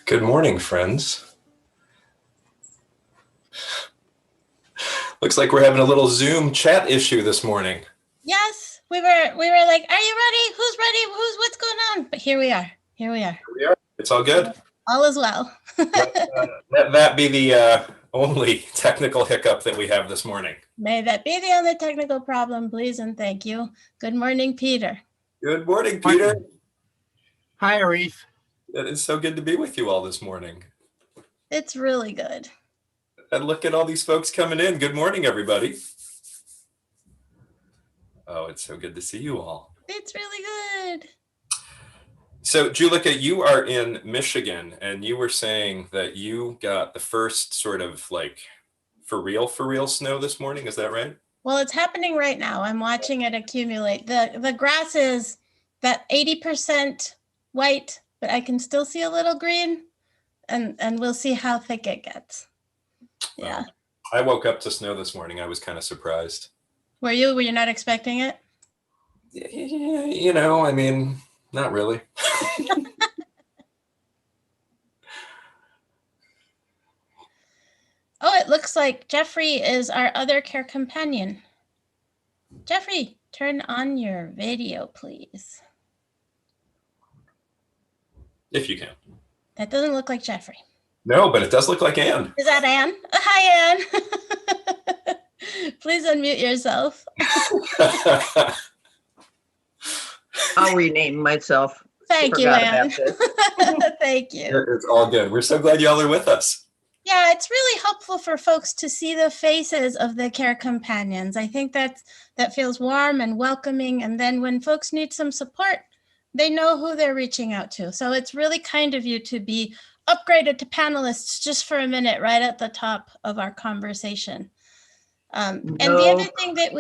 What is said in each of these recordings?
Good morning, friends. Looks like we're having a little Zoom chat issue this morning. Yes, we were like, are you ready? Who's ready? What's going on? But here we are. It's all good. All is well. Let that be the only technical hiccup that we have this morning. May that be the only technical problem, please and thank you. Good morning, Peter. Good morning, Peter. Hi, Arif. It is so good to be with you all this morning. It's really good. And look at all these folks coming in. Good morning, everybody. Oh, it's so good to see you all. It's really good. So, Julica, you are in Michigan, and you were saying that you got the first sort of like for real snow this morning. Is that right? Well, it's happening right now. I'm watching it accumulate. The grass is that 80% white, but I can still see a little green, and we'll see how thick it gets. Yeah. I woke up to snow this morning. I was kind of surprised. Were you? Were you not expecting it? Yeah, I mean, not really. Oh, it looks like Jeffrey is our other care companion. Jeffrey, turn on your video, please. If you can. That doesn't look like Jeffrey. No, but it does look like Anne. Is that Anne? Hi, Anne. Please unmute yourself. I'll rename myself. Thank you, Anne. Thank you. It's all good. We're so glad y'all are with us. Yeah, it's really helpful for folks to see the faces of the care companions. I think that feels warm and welcoming. And then when folks need some support, they know who they're reaching out to. So it's really kind of you to be upgraded to panelists just for a minute right at the top of our conversation. And the other thing that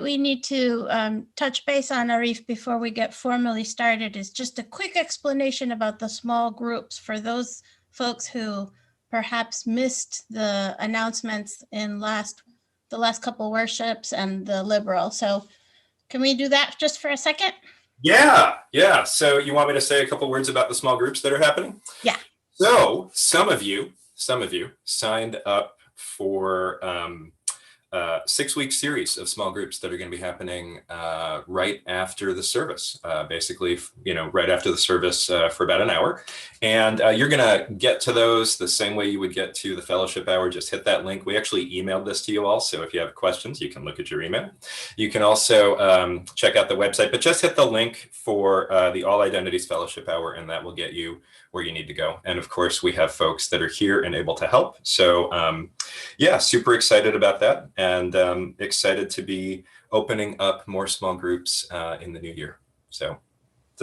we need to touch base on, Arif, before we get formally started is just a quick explanation about the small groups for those folks who perhaps missed the announcements in the last couple worships and the liberal. So can we do that just for a second? Yeah. So you want me to say a couple words about the small groups that are happening? Yeah. So some of you signed up for 6-week series of small groups that are going to be happening right after the service, basically, right after the service for about an hour. And you're going to get to those the same way you would get to the fellowship hour. Just hit that link. We actually emailed this to you all. So if you have questions, you can look at your email. You can also check out the website, but just hit the link for the All Identities Fellowship Hour, and that will get you where you need to go. And of course, we have folks that are here and able to help. So yeah, super excited about that, and excited to be opening up more small groups in the new year. So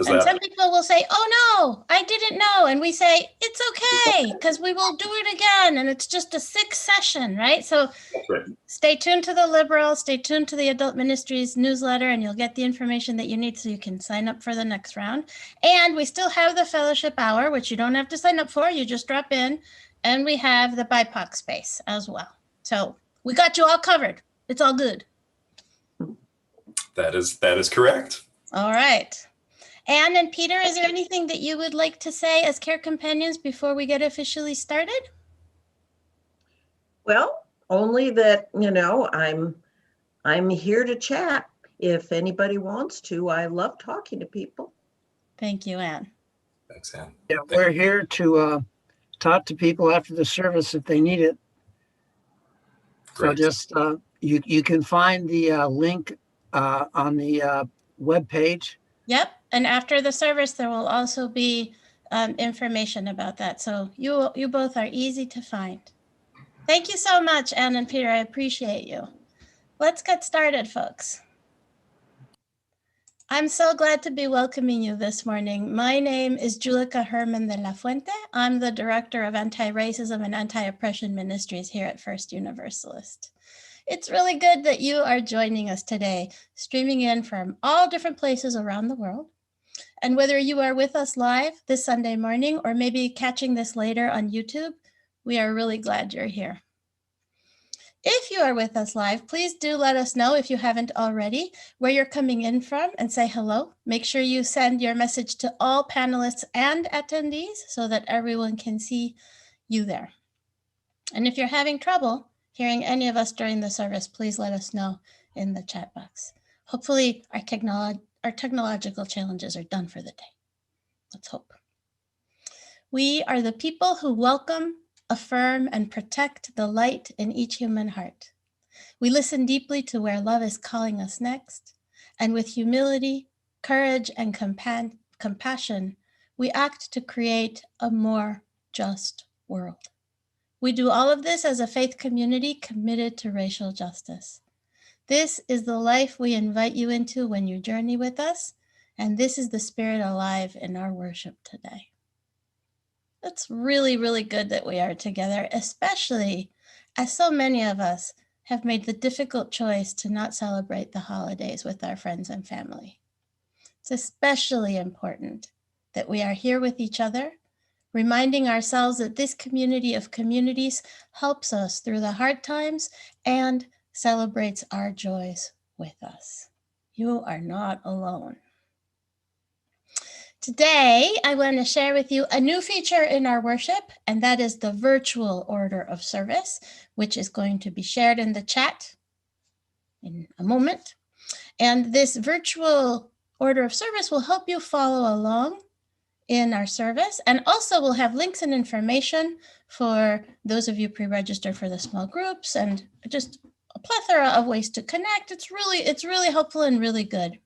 some people will say, oh no, I didn't know. And we say, it's okay, because we will do it again. And it's just a 6th session, right? So right. Stay tuned to the Liberal, stay tuned to the Adult Ministries newsletter, and you'll get the information that you need so you can sign up for the next round. And we still have the fellowship hour, which you don't have to sign up for. You just drop in. And we have the BIPOC space as well. So we got you all covered. It's all good. That is correct. All right. Anne and Peter, is there anything that you would like to say as care companions before we get officially started? Well, only that, I'm here to chat. If anybody wants to, I love talking to people. Thank you, Anne. Thanks, Anne. Yeah, we're here to talk to people after the service if they need it. Great. So just you can find the link on the web page. Yep. And after the service, there will also be information about that. So you both are easy to find. Thank you so much, Anne and Peter. I appreciate you. Let's get started, folks. I'm so glad to be welcoming you this morning. My name is Julica Hermann de la Fuente. I'm the Director of Anti-Racism and Anti-Oppression Ministries here at First Universalist. It's really good that you are joining us today, streaming in from all different places around the world. And whether you are with us live this Sunday morning or maybe catching this later on YouTube, we are really glad you're here. If you are with us live, please do let us know, if you haven't already, where you're coming in from and say hello. Make sure you send your message to all panelists and attendees so that everyone can see you there. And if you're having trouble hearing any of us during the service, please let us know in the chat box. Hopefully our technological challenges are done for the day. Let's hope. We are the people who welcome, affirm, and protect the light in each human heart. We listen deeply to where love is calling us next, and with humility, courage, and compassion, we act to create a more just world. We do all of this as a faith community committed to racial justice. This is the life we invite you into when you journey with us, and this is the spirit alive in our worship today. It's really, really good that we are together, especially as so many of us have made the difficult choice to not celebrate the holidays with our friends and family. It's especially important that we are here with each other, reminding ourselves that this community of communities helps us through the hard times and celebrates our joys with us. You are not alone. Today, I want to share with you a new feature in our worship, and that is the virtual order of service, which is going to be shared in the chat in a moment. And this virtual order of service will help you follow along in our service, and also we'll have links and information for those of you pre-registered for the small groups, and just a plethora of ways to connect. It's really helpful and really good.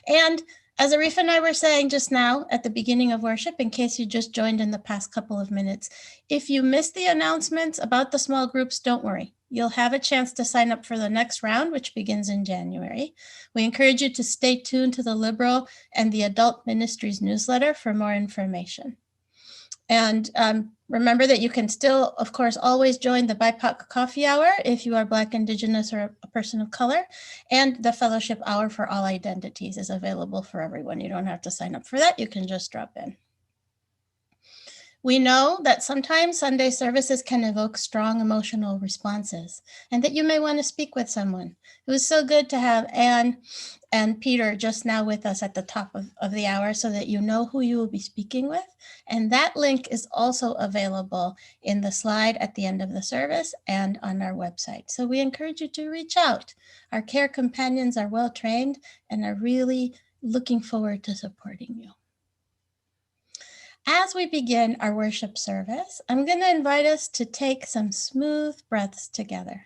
And as Arif and I were saying just now at the beginning of worship, in case you just joined in the past couple of minutes, if you missed the announcements about the small groups, don't worry. You'll have a chance to sign up for the next round, which begins in January. We encourage you to stay tuned to the Liberal and the Adult Ministries newsletter for more information. And remember that you can still, of course, always join the BIPOC coffee hour if you are Black, Indigenous, or a person of color. And the fellowship hour for all identities is available for everyone. You don't have to sign up for that. You can just drop in. We know that sometimes Sunday services can evoke strong emotional responses, and that you may want to speak with someone. It was so good to have Anne and Peter just now with us at the top of the hour so that you know who you will be speaking with. And that link is also available in the slide at the end of the service and on our website. So we encourage you to reach out. Our care companions are well trained and are really looking forward to supporting you. As we begin our worship service, I'm going to invite us to take some smooth breaths together.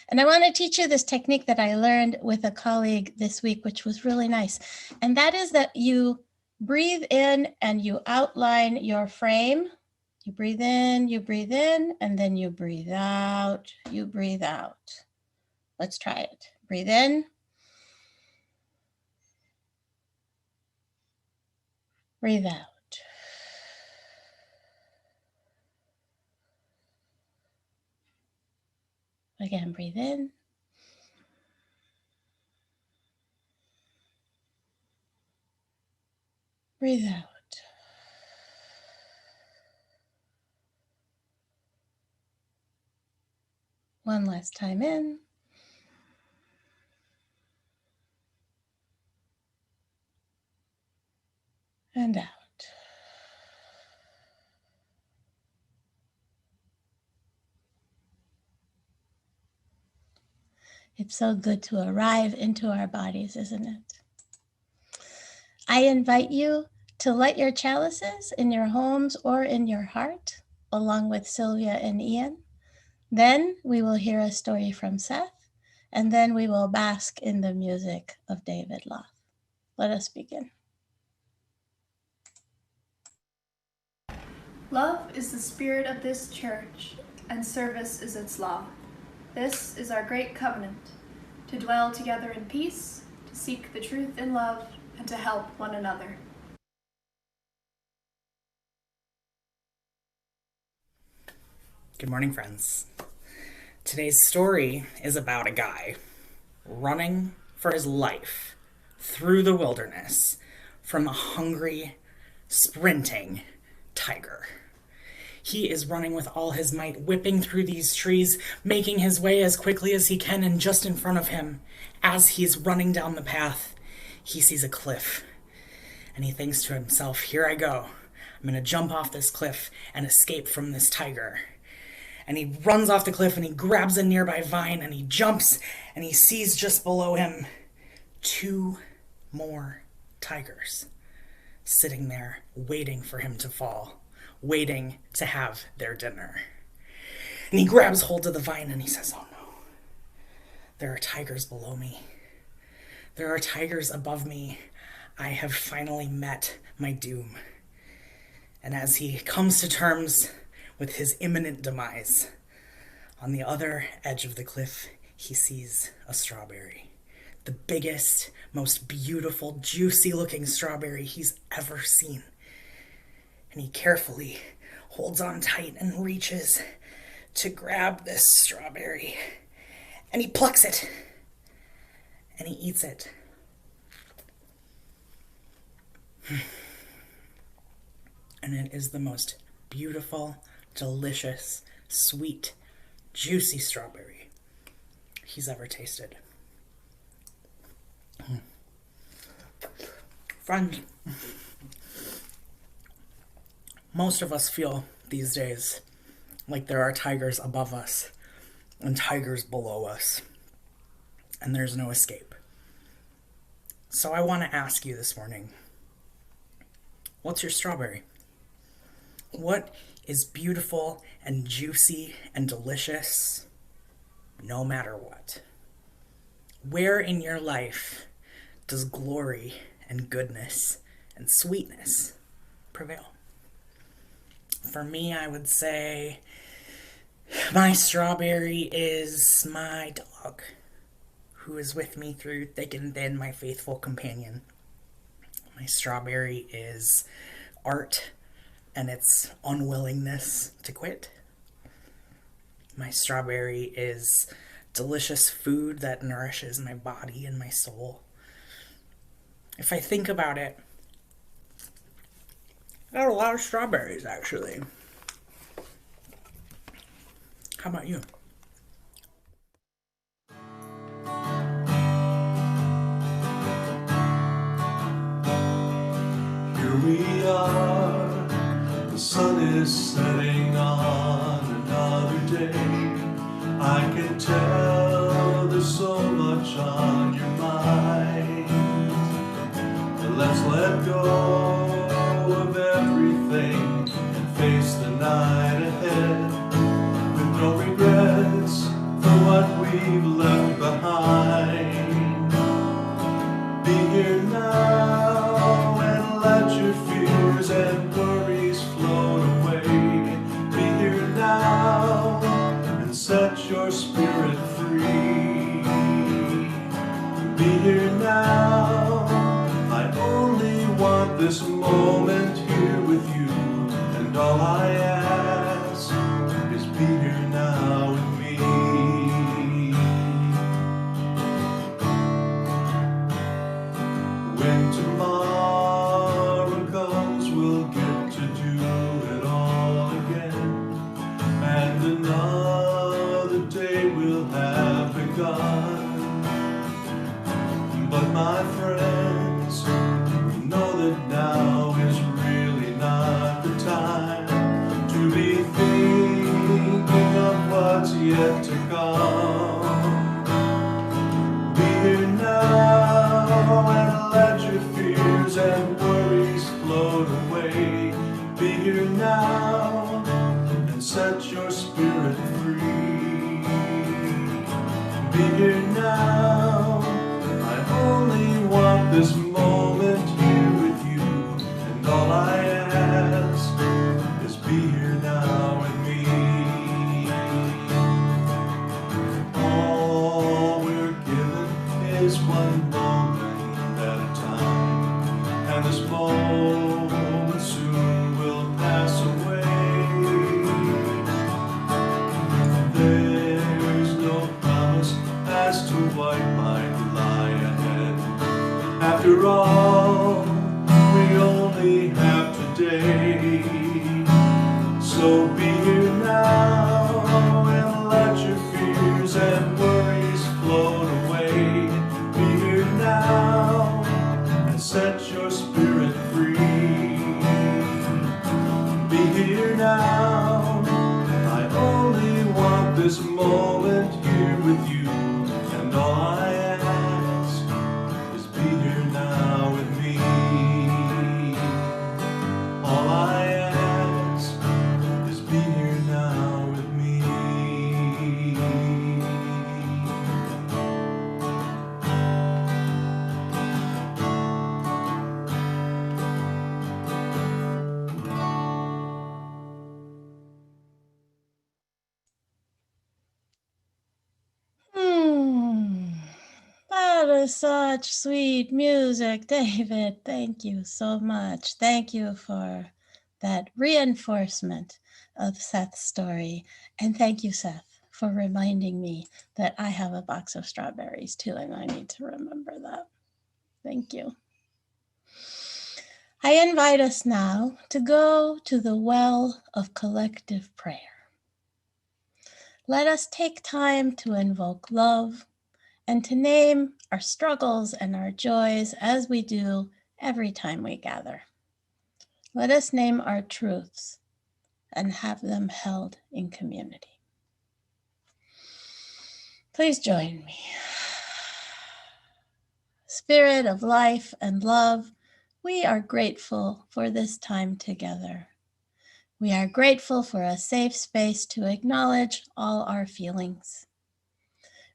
And I want to teach you this technique that I learned with a colleague this week, which was really nice. And that is that you breathe in and you outline your frame. You breathe in, and then you breathe out, you breathe out. Let's try it. Breathe in. Breathe out. Again, breathe in. Breathe out. One last time in. And out. It's so good to arrive into our bodies, isn't it? I invite you to light your chalices in your homes or in your heart, along with Sylvia and Ian. Then we will hear a story from Seth, and then we will bask in the music of David Loth. Let us begin. Love is the spirit of this church, and service is its law. This is our great covenant, to dwell together in peace, to seek the truth in love, and to help one another. Good morning, friends. Today's story is about a guy running for his life through the wilderness from a hungry, sprinting tiger. He is running with all his might, whipping through these trees, making his way as quickly as he can, and just in front of him, as he's running down the path, he sees a cliff. And he thinks to himself, here I go. I'm going to jump off this cliff and escape from this tiger. And he runs off the cliff and he grabs a nearby vine and he jumps and he sees just below him 2 more tigers sitting there waiting for him to fall, waiting to have their dinner. And he grabs hold of the vine and he says, oh no, there are tigers below me. There are tigers above me. I have finally met my doom. And as he comes to terms with his imminent demise, on the other edge of the cliff, he sees a strawberry. The biggest, most beautiful, juicy-looking strawberry he's ever seen. And he carefully holds on tight and reaches to grab this strawberry. And he plucks it. And he eats it. And it is the most beautiful, delicious, sweet, juicy strawberry he's ever tasted. Friends, most of us feel these days like there are tigers above us and tigers below us, and there's no escape. So I want to ask you this morning, what's your strawberry? What is beautiful and juicy and delicious no matter what? Where in your life does glory and goodness and sweetness prevail? For me, I would say my strawberry is my dog, who is with me through thick and thin, my faithful companion. My strawberry is art and its unwillingness to quit. My strawberry is delicious food that nourishes my body and my soul. If I think about it, I got a lot of strawberries, actually. How about you? Here we are. The sun is setting on another day. I can tell there's so much on your mind. But let's let go of everything and face the night ahead with no regrets for what we've left behind. Be here now and let your fears and worries float away. Be here now and set your spirit free. Be here now. I only want this moment here with you, and all I ask is be here now with me. When tomorrow comes, we'll get to do it all again, and another day will have begun. But my friends, we know that now is really not the time to be thinking of what's yet to come. Be here now and let your fears and worries float away. Be here now and set your spirit free. Be here now. I only want this moment here with you, and all I ask is be here now with me. All we're given is one moment at a time, and this moment soon will pass away. There's no promise as to what might lie ahead. After all, we only have today. So So be here now and let your fears and worries float away. Be here now and set your spirit free. Be here now. I only want this moment here with you, and all I ask is be here now with me. All I ask is be here now with me. That is such sweet music, David. Thank you so much. Thank you for that reinforcement of Seth's story. And thank you, Seth, for reminding me that I have a box of strawberries too, and I need to remember that. Thank you. I invite us now to go to the well of collective prayer. Let us take time to invoke love and to name our struggles and our joys as we do every time we gather. Let us name our truths and have them held in community. Please join me. Spirit of life and love, we are grateful for this time together. We are grateful for a safe space to acknowledge all our feelings.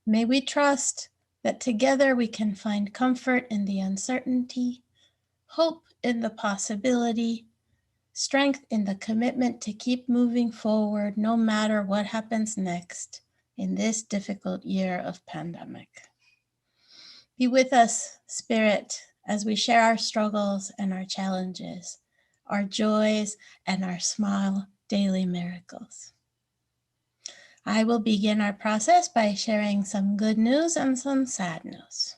May we trust that together we can find comfort in the uncertainty, hope in the possibility, strength in the commitment to keep moving forward no matter what happens next in this difficult year of pandemic. Be with us, Spirit, as we share our struggles and our challenges, our joys and our small daily miracles. I will begin our process by sharing some good news and some sad news.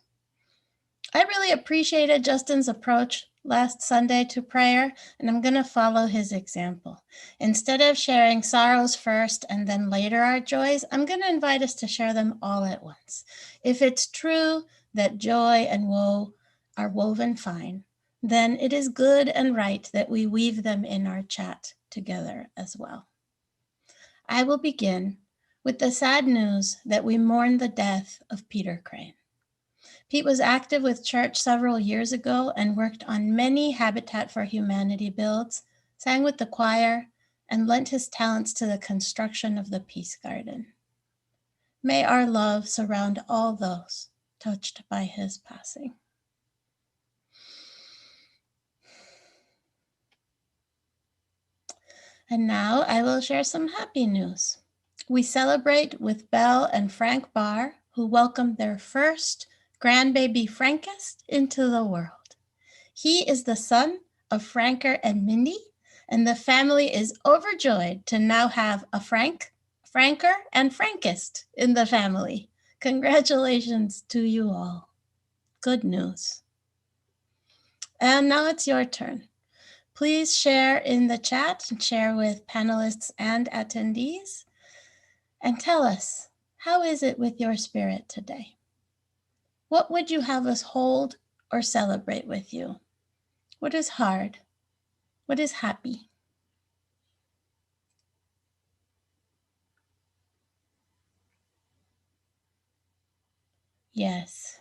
I really appreciated Justin's approach last Sunday to prayer, and I'm going to follow his example. Instead of sharing sorrows first and then later our joys, I'm going to invite us to share them all at once. If it's true that joy and woe are woven fine, then it is good and right that we weave them in our chat together as well. I will begin with the sad news that we mourn the death of Peter Crane. Pete was active with church several years ago and worked on many Habitat for Humanity builds, sang with the choir, and lent his talents to the construction of the Peace Garden. May our love surround all those touched by his passing. And now I will share some happy news. We celebrate with Belle and Frank Barr, who welcomed their first grandbaby Frankest into the world. He is the son of Franker and Mindy, and the family is overjoyed to now have a Frank, Franker, and Frankest in the family. Congratulations to you all. Good news. And now it's your turn. Please share in the chat and share with panelists and attendees. And tell us, how is it with your spirit today? What would you have us hold or celebrate with you? What is hard? What is happy? Yes.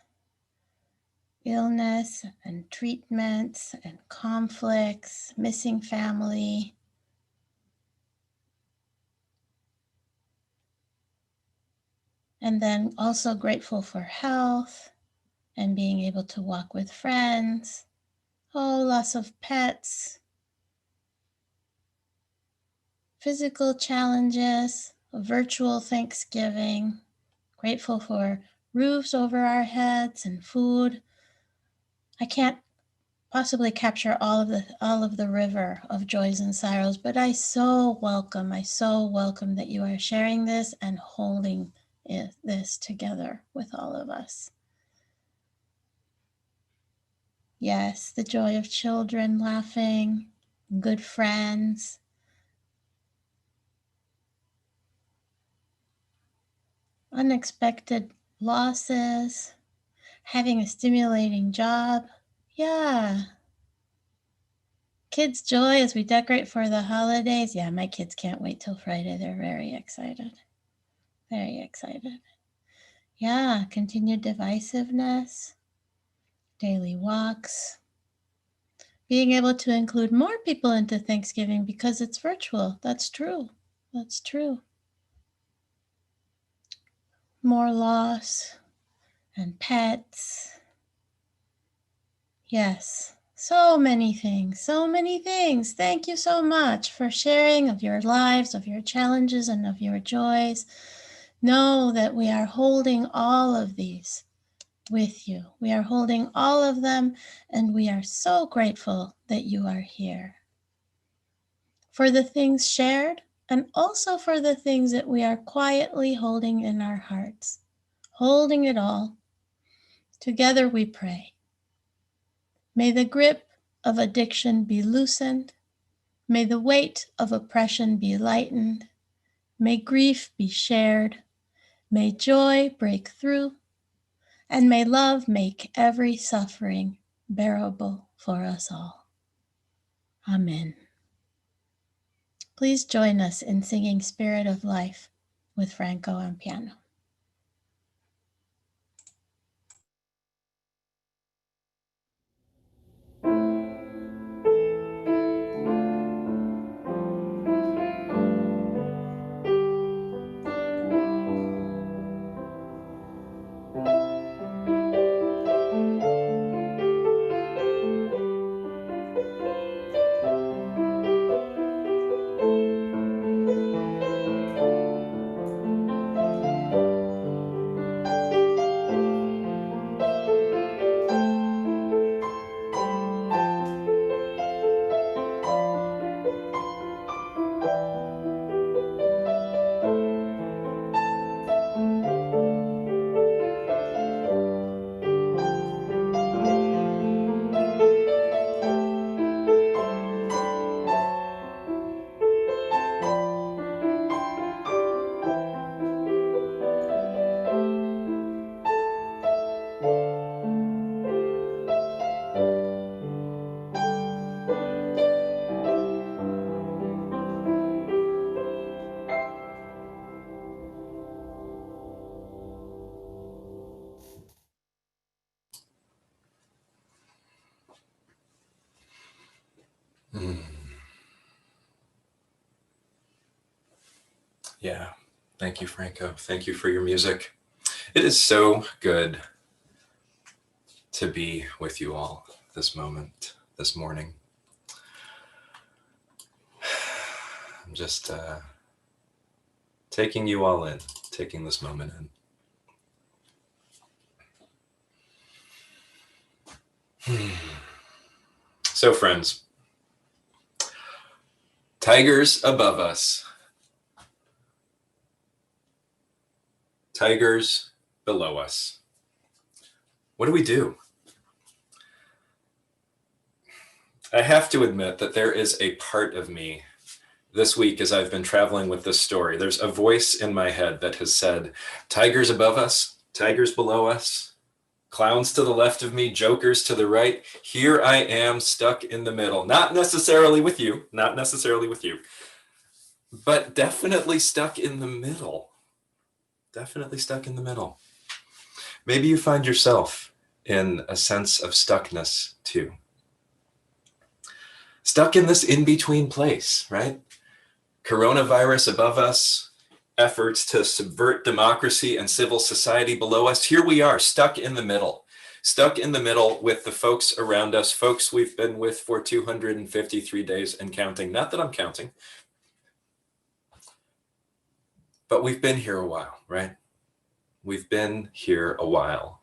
Illness and treatments and conflicts, missing family. And then also grateful for health and being able to walk with friends. Oh, loss of pets. Physical challenges, a virtual Thanksgiving. Grateful for roofs over our heads and food. I can't possibly capture all of the river of joys and sorrows, but I so welcome that you are sharing this and holding this together with all of us. Yes, the joy of children laughing, good friends, unexpected losses, having a stimulating job. Yeah. Kids' joy as we decorate for the holidays. Yeah, my kids can't wait till Friday. They're very excited. Very excited. Yeah, continued divisiveness, daily walks, being able to include more people into Thanksgiving because it's virtual. That's true. That's true. More loss and pets. Yes, so many things, so many things. Thank you so much for sharing of your lives, of your challenges, and of your joys. Know that we are holding all of these with you. We are holding all of them, and we are so grateful that you are here. For the things shared, and also for the things that we are quietly holding in our hearts. Holding it all. Together we pray. May the grip of addiction be loosened. May the weight of oppression be lightened. May grief be shared. May joy break through. And may love make every suffering bearable for us all. Amen. Please join us in singing Spirit of Life with Franco on piano. Yeah. Thank you, Franco. Thank you for your music. It is so good to be with you all this moment, this morning. I'm just taking you all in, taking this moment in. So, friends, tigers above us, tigers below us. What do we do? I have to admit that there is a part of me this week as I've been traveling with this story. There's a voice in my head that has said, tigers above us, tigers below us, clowns to the left of me, jokers to the right. Here I am stuck in the middle. Not necessarily with you, but definitely stuck in the middle. Definitely stuck in the middle. Maybe you find yourself in a sense of stuckness too. Stuck in this in-between place, right? Coronavirus above us, efforts to subvert democracy and civil society below us. Here we are, stuck in the middle with the folks around us, folks we've been with for 253 days and counting. Not that I'm counting, but we've been here a while, right? We've been here a while.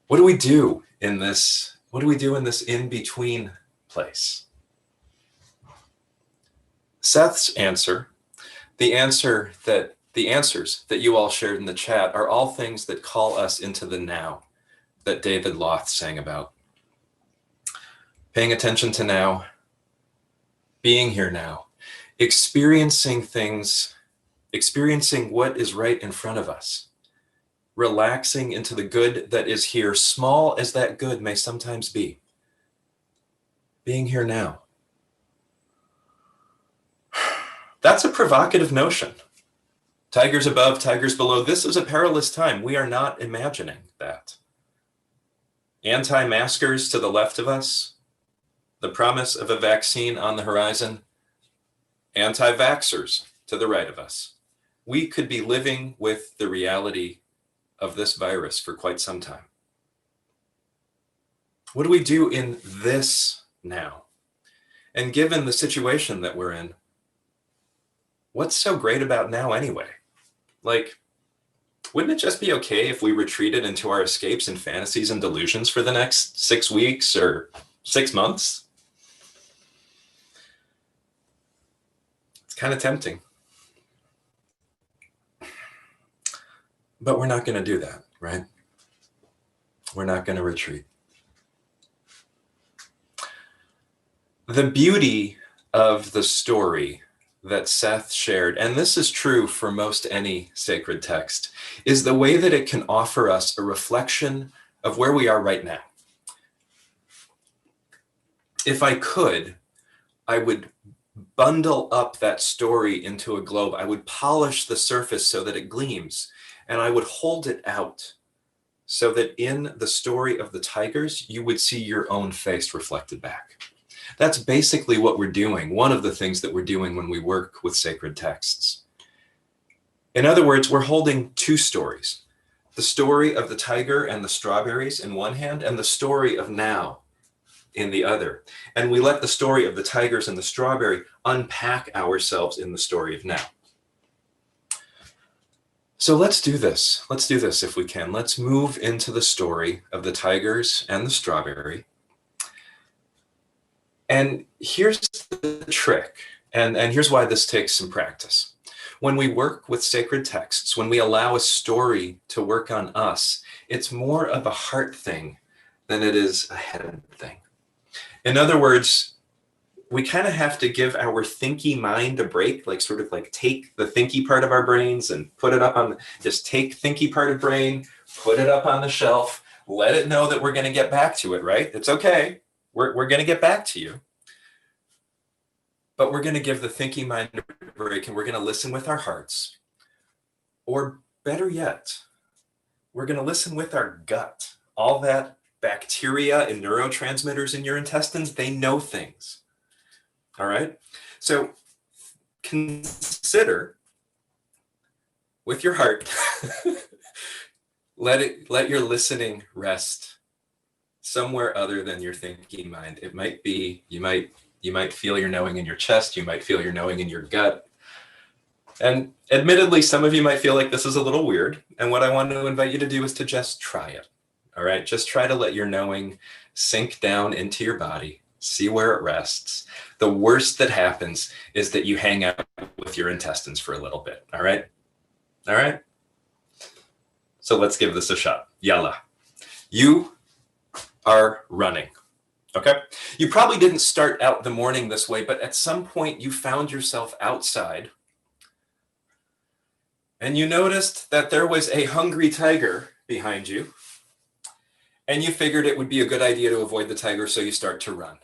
What do we do in this? What do we do in this in-between place? Seth's answer, the answers that you all shared in the chat are all things that call us into the now that David Loth sang about. Paying attention to now, being here now, experiencing things, experiencing what is right in front of us, relaxing into the good that is here, small as that good may sometimes be. Being here now. That's a provocative notion. Tigers above, tigers below. This is a perilous time. We are not imagining that. Anti-maskers to the left of us, the promise of a vaccine on the horizon, anti-vaxxers to the right of us. We could be living with the reality of this virus for quite some time. What do we do in this now? And given the situation that we're in, what's so great about now anyway? Like, wouldn't it just be okay if we retreated into our escapes and fantasies and delusions for the next 6 weeks or 6 months? It's kind of tempting. But we're not going to do that, right? We're not going to retreat. The beauty of the story that Seth shared, and this is true for most any sacred text, is the way that it can offer us a reflection of where we are right now. If I could, I would bundle up that story into a globe. I would polish the surface so that it gleams, and I would hold it out so that in the story of the tigers, you would see your own face reflected back. That's basically what we're doing, one of the things that we're doing when we work with sacred texts. In other words, we're holding two stories, the story of the tiger and the strawberries in one hand, and the story of now in the other. And we let the story of the tigers and the strawberry unpack ourselves in the story of now. So let's do this. Let's do this if we can. Let's move into the story of the tigers and the strawberry. And here's the trick, and here's why this takes some practice. When we work with sacred texts, when we allow a story to work on us, it's more of a heart thing than it is a head thing. In other words, we kind of have to give our thinky mind a break, like sort of like take the thinky part of our brains and put it up on, just take thinky part of brain, put it up on the shelf, let it know that we're going to get back to it, right? It's okay. We're going to get back to you. But we're going to give the thinking mind a break and we're going to listen with our hearts. Or better yet, we're going to listen with our gut. All that bacteria and neurotransmitters in your intestines, they know things. All right? So consider with your heart, let your listening rest somewhere other than your thinking mind. It might be, you might feel your knowing in your chest, you might feel your knowing in your gut. And admittedly, some of you might feel like this is a little weird. And what I want to invite you to do is to just try it. All right, just try to let your knowing sink down into your body, see where it rests. The worst that happens is that you hang out with your intestines for a little bit. All right? All right? So let's give this a shot. Yalla. You are running. Okay? You probably didn't start out the morning this way, but at some point you found yourself outside and you noticed that there was a hungry tiger behind you, and you figured it would be a good idea to avoid the tiger, so you start to run.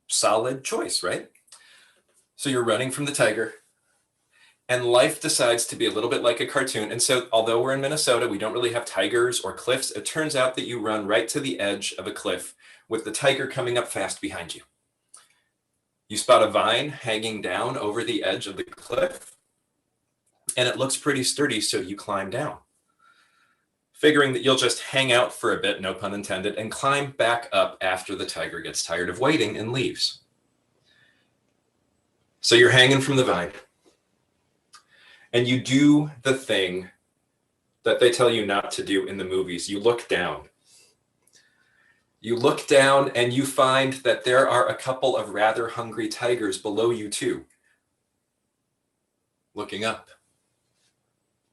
Solid choice, right? So you're running from the tiger, and life decides to be a little bit like a cartoon. And so although we're in Minnesota, we don't really have tigers or cliffs. It turns out that you run right to the edge of a cliff with the tiger coming up fast behind you. You spot a vine hanging down over the edge of the cliff, and it looks pretty sturdy, so you climb down, figuring that you'll just hang out for a bit, no pun intended, and climb back up after the tiger gets tired of waiting and leaves. So you're hanging from the vine, and you do the thing that they tell you not to do in the movies. You look down. You look down and you find that there are a couple of rather hungry tigers below you too, looking up,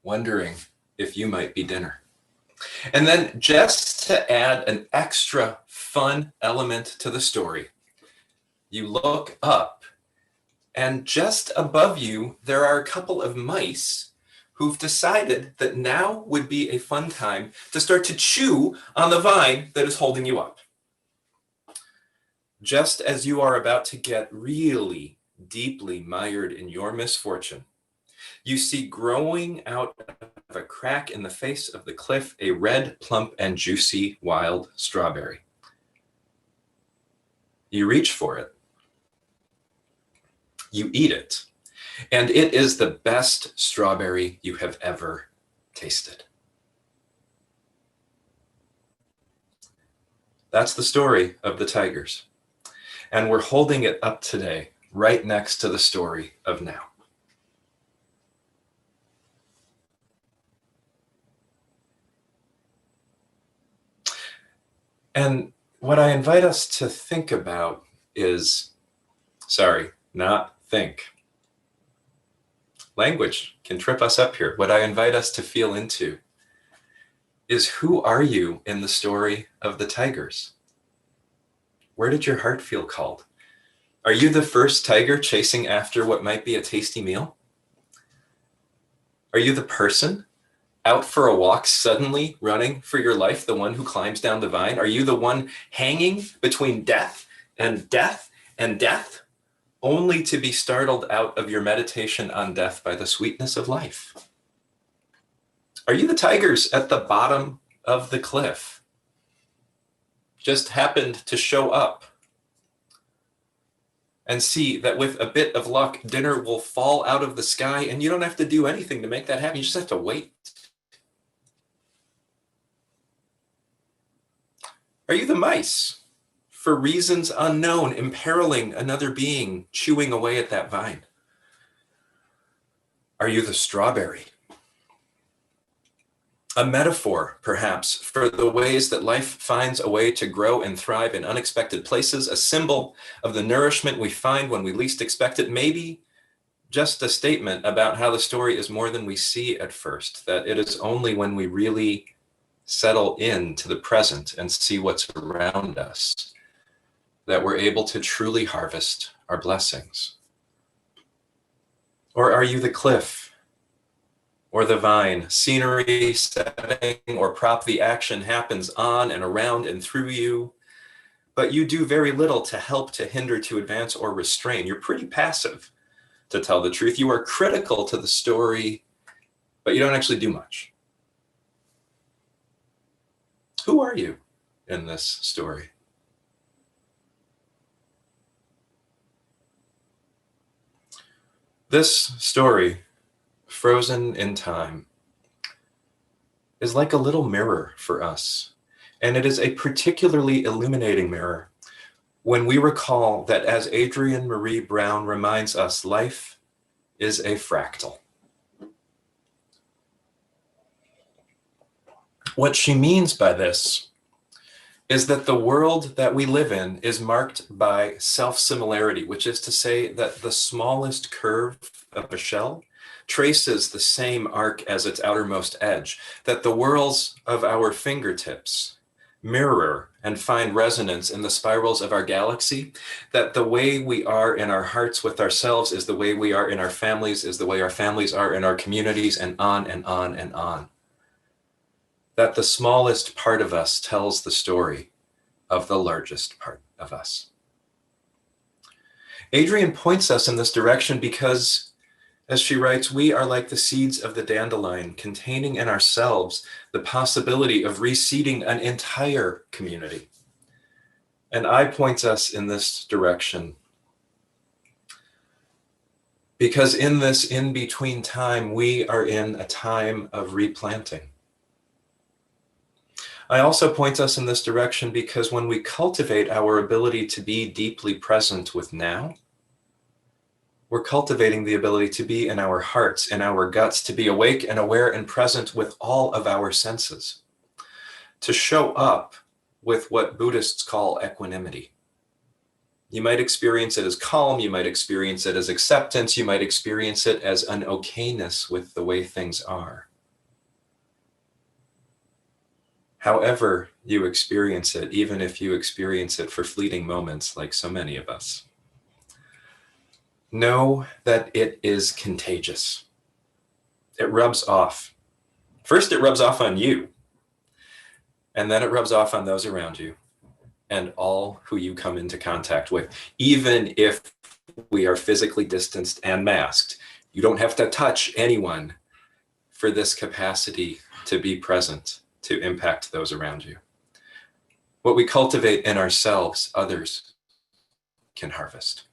wondering if you might be dinner. And then just to add an extra fun element to the story, you look up, and just above you, there are a couple of mice who've decided that now would be a fun time to start to chew on the vine that is holding you up. Just as you are about to get really deeply mired in your misfortune, you see growing out of a crack in the face of the cliff a red, plump, and juicy wild strawberry. You reach for it. You eat it. And it is the best strawberry you have ever tasted. That's the story of the tigers. And we're holding it up today, right next to the story of now. And what I invite us to think about is, not think. Language can trip us up here. What I invite us to feel into is, who are you in the story of the tigers? Where did your heart feel called? Are you the first tiger chasing after what might be a tasty meal? Are you the person out for a walk, suddenly running for your life, the one who climbs down the vine? Are you the one hanging between death and death and death, only to be startled out of your meditation on death by the sweetness of life? Are you the tigers at the bottom of the cliff? Just happened to show up and see that with a bit of luck, dinner will fall out of the sky and you don't have to do anything to make that happen. You just have to wait. Are you the mice, for reasons unknown, imperiling another being, chewing away at that vine? Are you the strawberry? A metaphor, perhaps, for the ways that life finds a way to grow and thrive in unexpected places, a symbol of the nourishment we find when we least expect it, maybe just a statement about how the story is more than we see at first, that it is only when we really settle into the present and see what's around us that we're able to truly harvest our blessings. Or are you the cliff or the vine, scenery, setting, or prop? The action happens on and around and through you, but you do very little to help, to hinder, to advance, or restrain. You're pretty passive, to tell the truth. You are critical to the story, but you don't actually do much. Who are you in this story? This story, frozen in time, is like a little mirror for us. And it is a particularly illuminating mirror when we recall that, as Adrienne Marie Brown reminds us, life is a fractal. What she means by this is that the world that we live in is marked by self-similarity, which is to say that the smallest curve of a shell traces the same arc as its outermost edge, that the whorls of our fingertips mirror and find resonance in the spirals of our galaxy, that the way we are in our hearts with ourselves is the way we are in our families, is the way our families are in our communities, and on and on and on. That the smallest part of us tells the story of the largest part of us. Adrienne points us in this direction because, as she writes, we are like the seeds of the dandelion, containing in ourselves the possibility of reseeding an entire community. And I point us in this direction because in this in-between time, we are in a time of replanting. I also point us in this direction because when we cultivate our ability to be deeply present with now, we're cultivating the ability to be in our hearts, in our guts, to be awake and aware and present with all of our senses, to show up with what Buddhists call equanimity. You might experience it as calm, you might experience it as acceptance, you might experience it as an okayness with the way things are. However you experience it, even if you experience it for fleeting moments like so many of us, know that it is contagious. it rubs off. First, it rubs off on you, and then it rubs off on those around you and all who you come into contact with. Even if we are physically distanced and masked, you don't have to touch anyone for this capacity to be present, to impact those around you. What we cultivate in ourselves, others can harvest.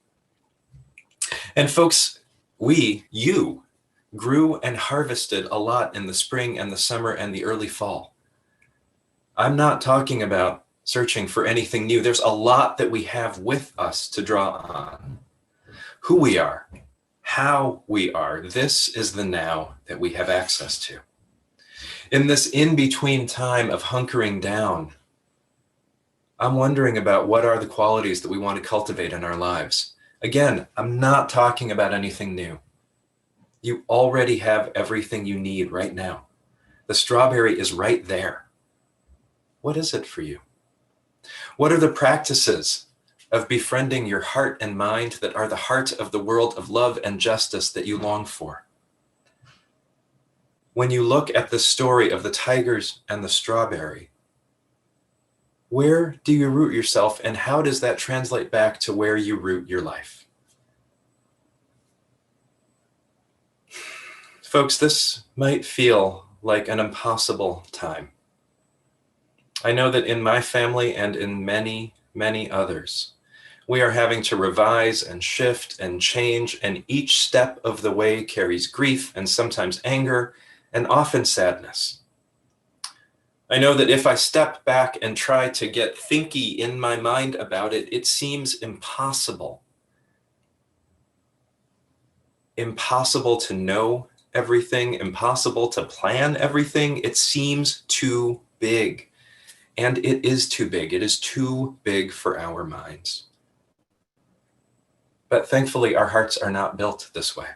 And folks, you grew and harvested a lot in the spring and the summer and the early fall. I'm not talking about searching for anything new. There's a lot that we have with us to draw on. Who we are, how we are, this is the now that we have access to. In this in-between time of hunkering down, I'm wondering about what are the qualities that we want to cultivate in our lives. Again, I'm not talking about anything new. You already have everything you need right now. The strawberry is right there. What is it for you? What are the practices of befriending your heart and mind that are the heart of the world of love and justice that you long for? When you look at the story of the tigers and the strawberry, where do you root yourself, and how does that translate back to where you root your life? Folks, this might feel like an impossible time. I know that in my family and in many, many others, we are having to revise and shift and change, and each step of the way carries grief and sometimes anger and often sadness. I know that if I step back and try to get thinky in my mind about it, it seems impossible. Impossible to know everything, impossible to plan everything. It seems too big. And it is too big. It is too big for our minds. But thankfully, our hearts are not built this way.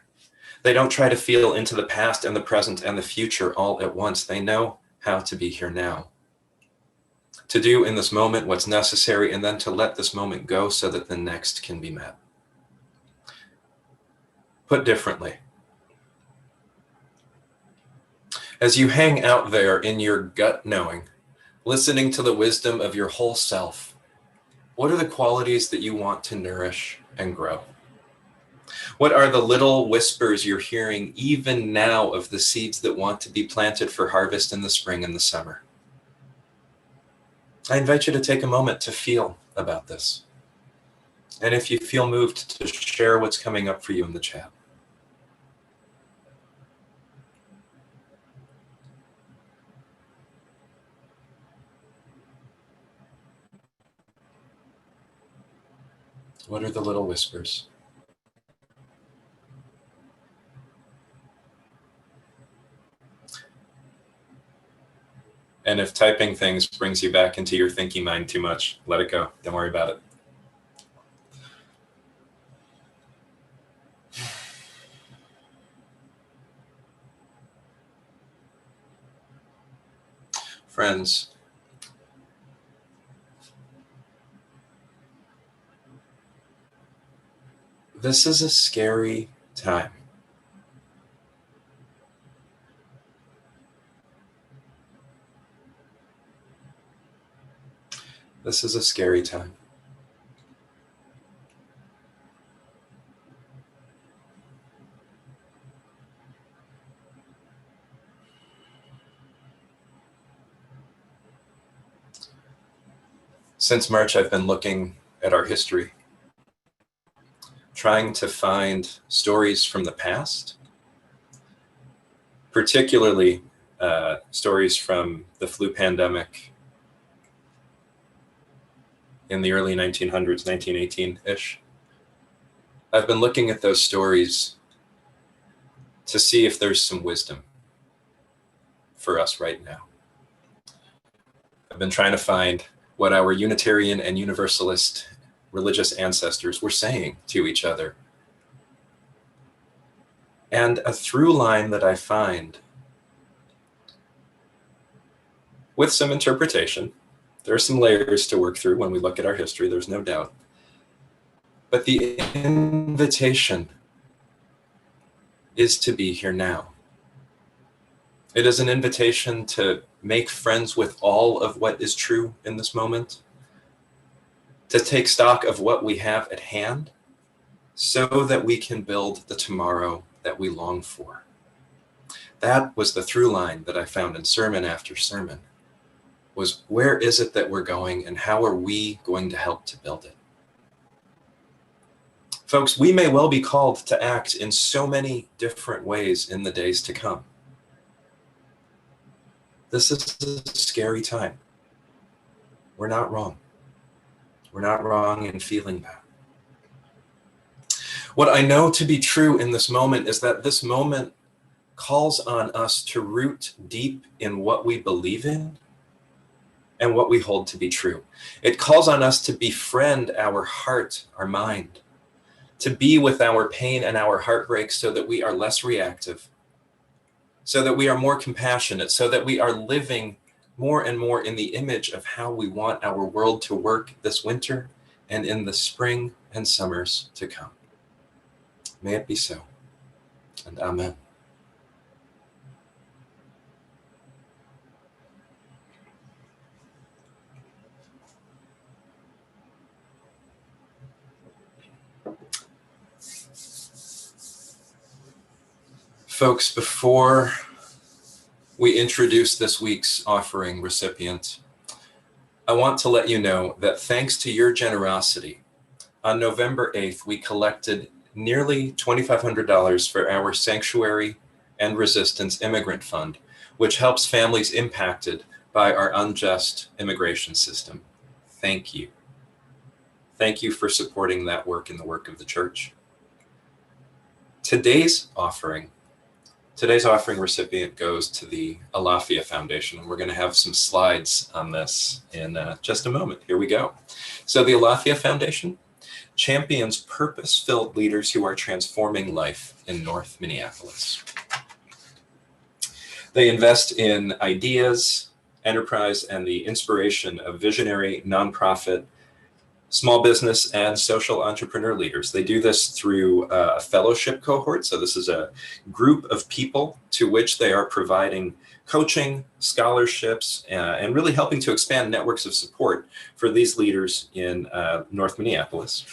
They don't try to feel into the past and the present and the future all at once. They know how to be here now, to do in this moment what's necessary, and then to let this moment go so that the next can be met. Put differently, as you hang out there in your gut knowing, listening to the wisdom of your whole self, what are the qualities that you want to nourish and grow? What are the little whispers you're hearing even now of the seeds that want to be planted for harvest in the spring and the summer? I invite you to take a moment to feel about this. And if you feel moved, to share what's coming up for you in the chat. What are the little whispers? And if typing things brings you back into your thinking mind too much, let it go. Don't worry about it. Friends, this is a scary time. This is a scary time. Since March, I've been looking at our history, trying to find stories from the past, particularly stories from the flu pandemic in the early 1900s, 1918-ish. I've been looking at those stories to see if there's some wisdom for us right now. I've been trying to find what our Unitarian and Universalist religious ancestors were saying to each other. And a through line that I find, with some interpretation, there are some layers to work through when we look at our history, there's no doubt. But the invitation is to be here now. It is an invitation to make friends with all of what is true in this moment, to take stock of what we have at hand so that we can build the tomorrow that we long for. That was the through line that I found in sermon after sermon, was where is it that we're going and how are we going to help to build it? Folks, we may well be called to act in so many different ways in the days to come. This is a scary time. We're not wrong. We're not wrong in feeling that. What I know to be true in this moment is that this moment calls on us to root deep in what we believe in and what we hold to be true. It calls on us to befriend our heart, our mind, to be with our pain and our heartbreak so that we are less reactive, so that we are more compassionate, so that we are living more and more in the image of how we want our world to work this winter and in the spring and summers to come. May it be so, and amen. Folks, before we introduce this week's offering recipient, I want to let you know that thanks to your generosity, on November 8th, we collected nearly $2,500 for our Sanctuary and Resistance Immigrant Fund, which helps families impacted by our unjust immigration system. Thank you. Thank you for supporting that work and the work of the church. Today's offering recipient goes to the Alafia Foundation, and we're going to have some slides on this in just a moment. Here we go. So the Alafia Foundation champions purpose-filled leaders who are transforming life in North Minneapolis. They invest in ideas, enterprise, and the inspiration of visionary nonprofit, small business, and social entrepreneur leaders. They do this through a fellowship cohort. So this is a group of people to which they are providing coaching, scholarships, and really helping to expand networks of support for these leaders in North Minneapolis.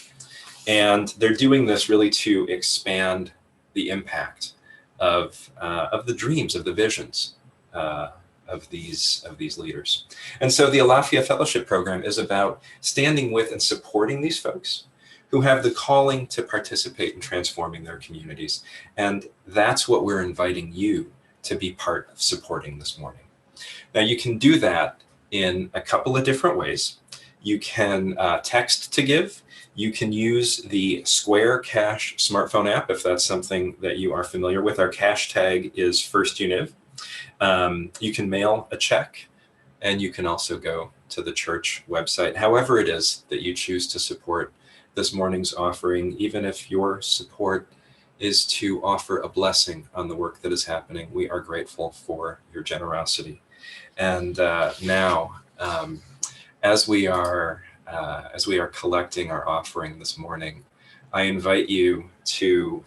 And they're doing this really to expand the impact of the dreams, of the visions of these leaders. And so the Alafia Fellowship Program is about standing with and supporting these folks who have the calling to participate in transforming their communities. And that's what we're inviting you to be part of supporting this morning. Now, you can do that in a couple of different ways. You can text to give. You can use the Square Cash smartphone app if that's something that you are familiar with. Our cash tag is FirstUniv. You can mail a check, and you can also go to the church website. However it is that you choose to support this morning's offering, even if your support is to offer a blessing on the work that is happening, we are grateful for your generosity. And now, as we are collecting our offering this morning, I invite you to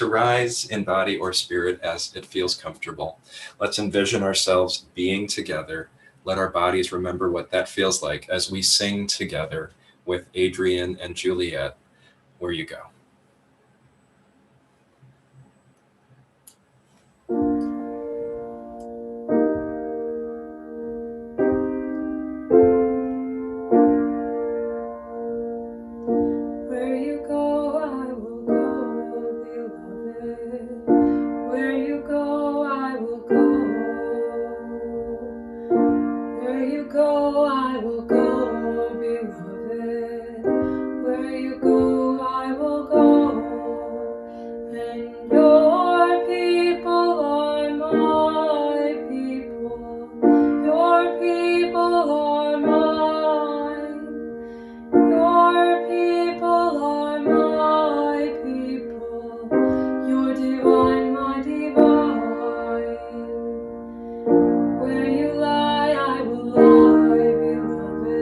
rise in body or spirit as it feels comfortable. Let's envision ourselves being together. Let our bodies remember what that feels like as we sing together with Adrian and Juliet, Where You Go. Where you lie, I will lie, beloved.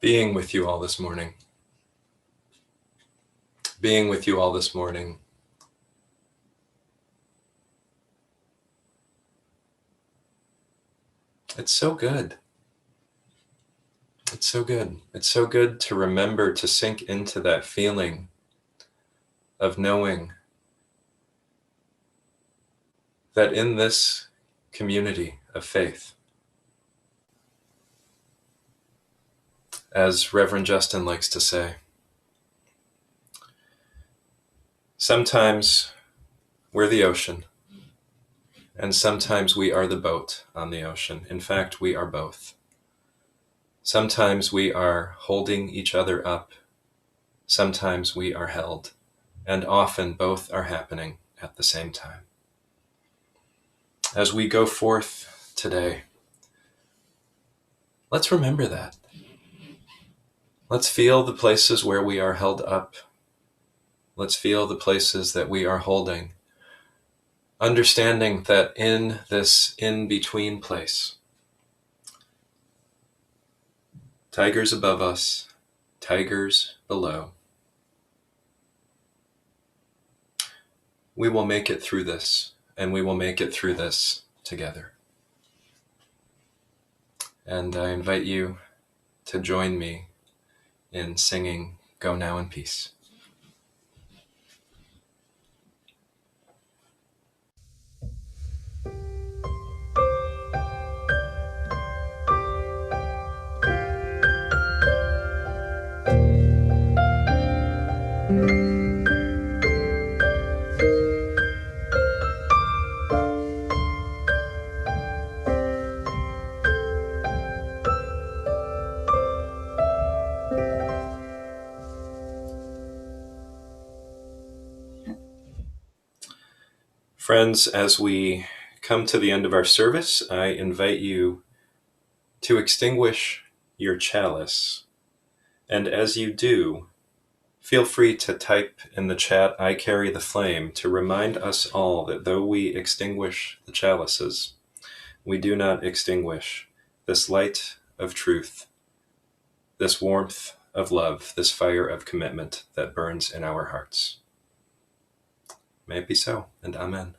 being with you all this morning. Being with you all this morning. It's so good. It's so good. It's so good to remember to sink into that feeling of knowing that in this community of faith, as Reverend Justin likes to say, sometimes we're the ocean, and sometimes we are the boat on the ocean. In fact, we are both. Sometimes we are holding each other up. Sometimes we are held, and often both are happening at the same time. As we go forth today, let's remember that. Let's feel the places where we are held up. Let's feel the places that we are holding. Understanding that in this in-between place, tigers above us, tigers below, we will make it through this, and we will make it through this together. And I invite you to join me in singing Go Now in Peace. Friends, as we come to the end of our service, I invite you to extinguish your chalice. And as you do, feel free to type in the chat, "I carry the flame," to remind us all that though we extinguish the chalices, we do not extinguish this light of truth, this warmth of love, this fire of commitment that burns in our hearts. May it be so, and amen.